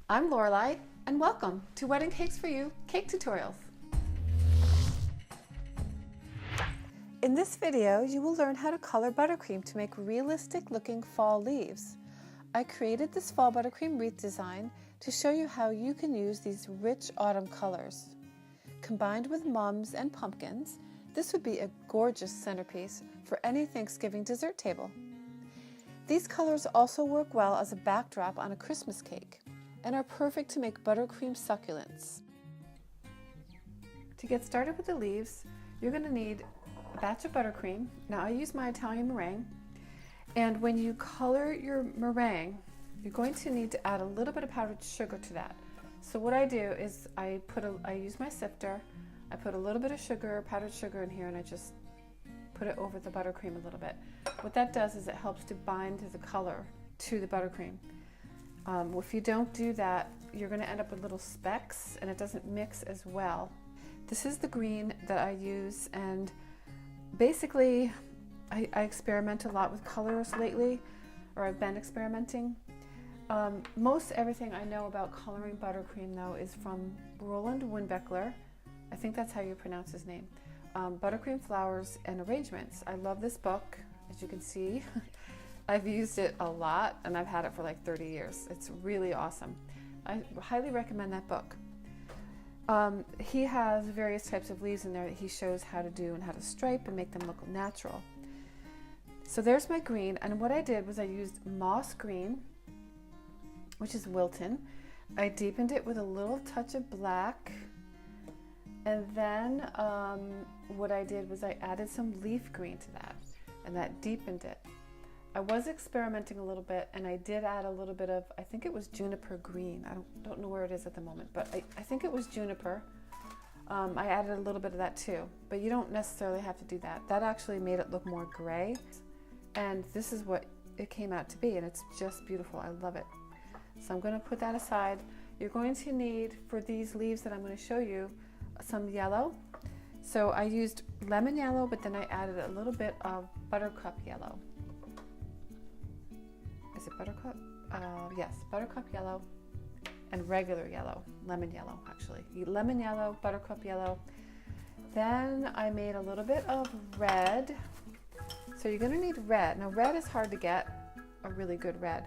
I'm Lorelei, and welcome to Wedding Cakes for You Cake Tutorials. In this video, you will learn how to color buttercream to make realistic looking fall leaves. I created this fall buttercream wreath design to show you how you can use these rich autumn colors. Combined with mums and pumpkins, this would be a gorgeous centerpiece for any Thanksgiving dessert table. These colors also work well as a backdrop on a Christmas cake and are perfect to make buttercream succulents. To get started with the leaves, you're going to need a batch of buttercream. Now I use my Italian meringue, and when you color your meringue, you're going to need to add a little bit of powdered sugar to that. So what I do is I use my sifter, I put a little bit of sugar, powdered sugar in here, and I just put it over the buttercream a little bit. What that does is it helps to bind the color to the buttercream. If you don't do that, you're going to end up with little specks and it doesn't mix as well. This is the green that I use, and basically I experiment a lot with colors lately, or I've been experimenting. Most everything I know about coloring buttercream though is from Roland Winbeckler. I think that's how you pronounce his name. Buttercream Flowers and Arrangements. I love this book, as you can see. I've used it a lot and I've had it for like 30 years. It's really awesome. I highly recommend that book. He has various types of leaves in there that he shows how to do and how to stripe and make them look natural. So there's my green, and what I did was I used moss green, which is Wilton. I deepened it with a little touch of black, and then what I did was I added some leaf green to that, and that deepened it. I was experimenting a little bit, and I did add a little bit of, I think it was juniper green. I don't know where it is at the moment, but I think it was juniper. I added a little bit of that too, but you don't necessarily have to do that. That actually made it look more gray, and this is what it came out to be, and it's just beautiful. I love it. So I'm going to put that aside. You're going to need, for these leaves that I'm going to show you, some yellow. So I used lemon yellow, but then I added a little bit of buttercup yellow. Is it buttercup? Yes, buttercup yellow and regular yellow, lemon yellow actually. Lemon yellow, buttercup yellow. Then I made a little bit of red. So you're gonna need red. Now red is hard to get, a really good red.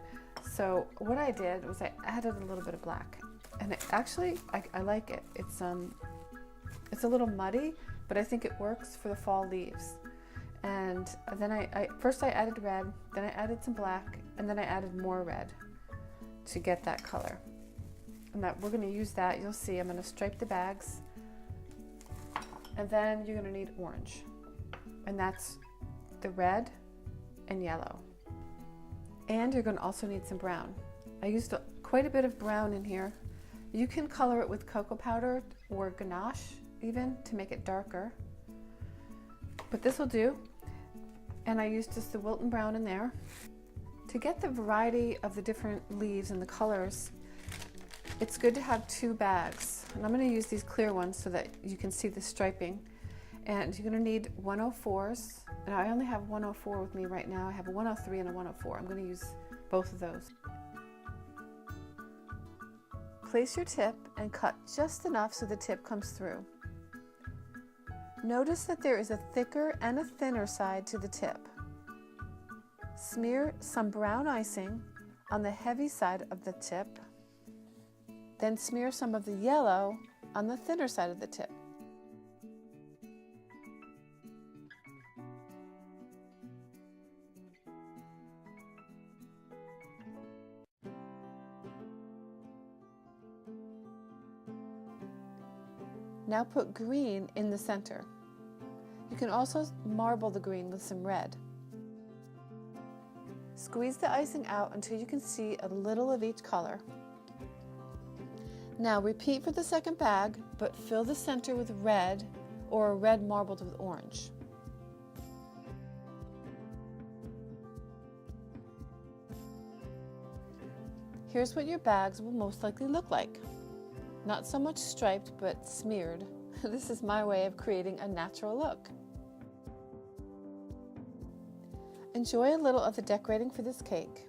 So what I did was I added a little bit of black, and it actually, I like it. It's a little muddy, but I think it works for the fall leaves. And then first I added red, then I added some black, and then I added more red to get that color. And that we're going to use that. You'll see I'm going to stripe the bags, and then you're going to need orange, and that's the red and yellow. And you're going to also need some brown. I used quite a bit of brown in here. You can color it with cocoa powder or ganache even to make it darker, but this will do. And I used just the Wilton brown in there. To get the variety of the different leaves and the colors, it's good to have two bags. And I'm going to use these clear ones so that you can see the striping. And you're going to need 104s. And I only have 104 with me right now. I have a 103 and a 104. I'm going to use both of those. Place your tip and cut just enough so the tip comes through. Notice that there is a thicker and a thinner side to the tip. Smear some brown icing on the heavy side of the tip, then smear some of the yellow on the thinner side of the tip. Now put green in the center. You can also marble the green with some red. Squeeze the icing out until you can see a little of each color. Now repeat for the second bag, but fill the center with red or red marbled with orange. Here's what your bags will most likely look like. Not so much striped, but smeared. This is my way of creating a natural look. Enjoy a little of the decorating for this cake.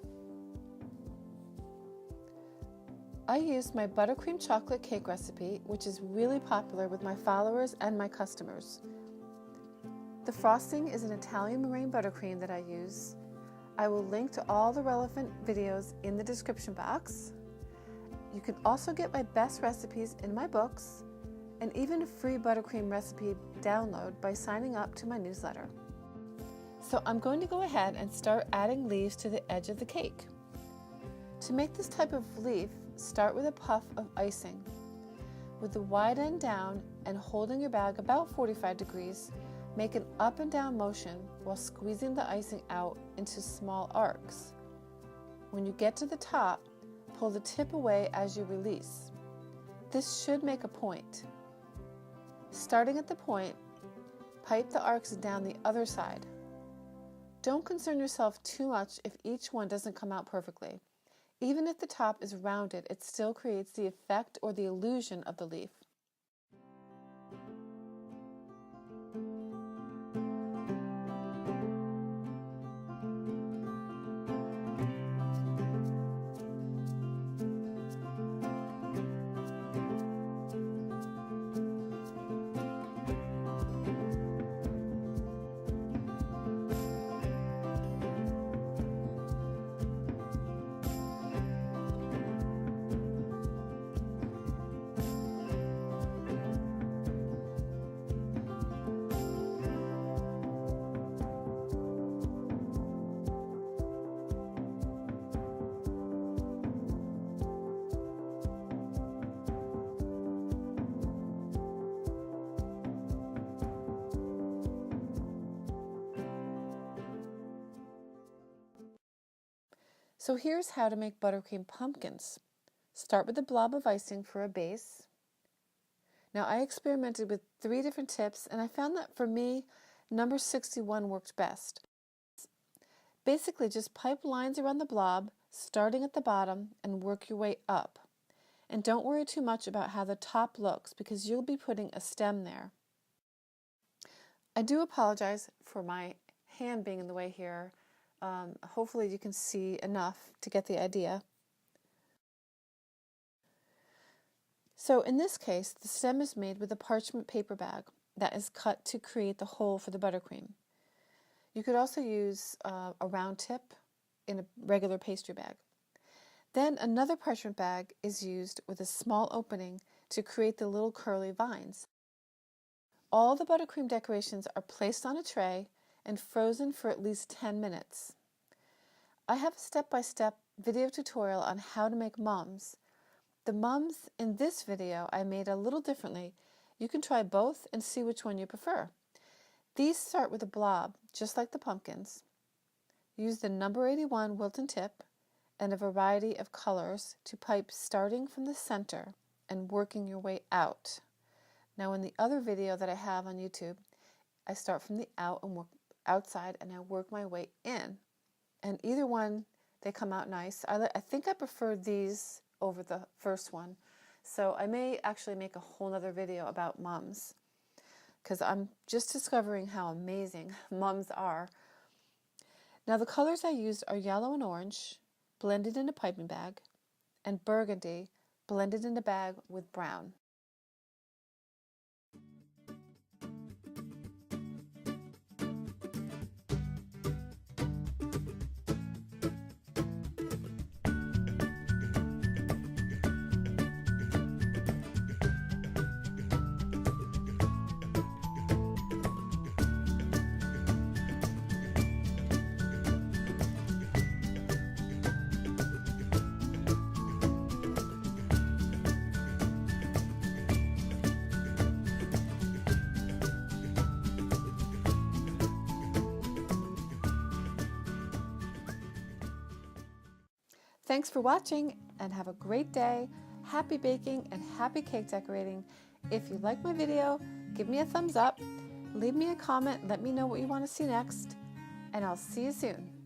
I used my buttercream chocolate cake recipe, which is really popular with my followers and my customers. The frosting is an Italian meringue buttercream that I use. I will link to all the relevant videos in the description box. You can also get my best recipes in my books and even a free buttercream recipe download by signing up to my newsletter. So I'm going to go ahead and start adding leaves to the edge of the cake. To make this type of leaf, start with a puff of icing. With the wide end down and holding your bag about 45 degrees, make an up and down motion while squeezing the icing out into small arcs. When you get to the top, pull the tip away as you release. This should make a point. Starting at the point, pipe the arcs down the other side. Don't concern yourself too much if each one doesn't come out perfectly. Even if the top is rounded, it still creates the effect or the illusion of the leaf. So here's how to make buttercream pumpkins. Start with a blob of icing for a base. Now I experimented with 3 different tips and I found that for me, number 61 worked best. Basically just pipe lines around the blob, starting at the bottom, and work your way up. And don't worry too much about how the top looks because you'll be putting a stem there. I do apologize for my hand being in the way here. Hopefully you can see enough to get the idea. So in this case, the stem is made with a parchment paper bag that is cut to create the hole for the buttercream. You could also use a round tip in a regular pastry bag. Then another parchment bag is used with a small opening to create the little curly vines. All the buttercream decorations are placed on a tray and frozen for at least 10 minutes. I have a step-by-step video tutorial on how to make mums. The mums in this video I made a little differently. You can try both and see which one you prefer. These start with a blob, just like the pumpkins. Use the number 81 Wilton tip and a variety of colors to pipe starting from the center and working your way out. Now in the other video that I have on YouTube, I start from the out and work outside and I work my way in. And either one, they come out nice. I think I prefer these over the first one. So I may actually make a whole other video about mums because I'm just discovering how amazing mums are. Now the colors I used are yellow and orange, blended in a piping bag, and burgundy, blended in a bag with brown. Thanks for watching and have a great day. Happy baking and happy cake decorating. If you like my video, give me a thumbs up, leave me a comment, let me know what you want to see next, and I'll see you soon.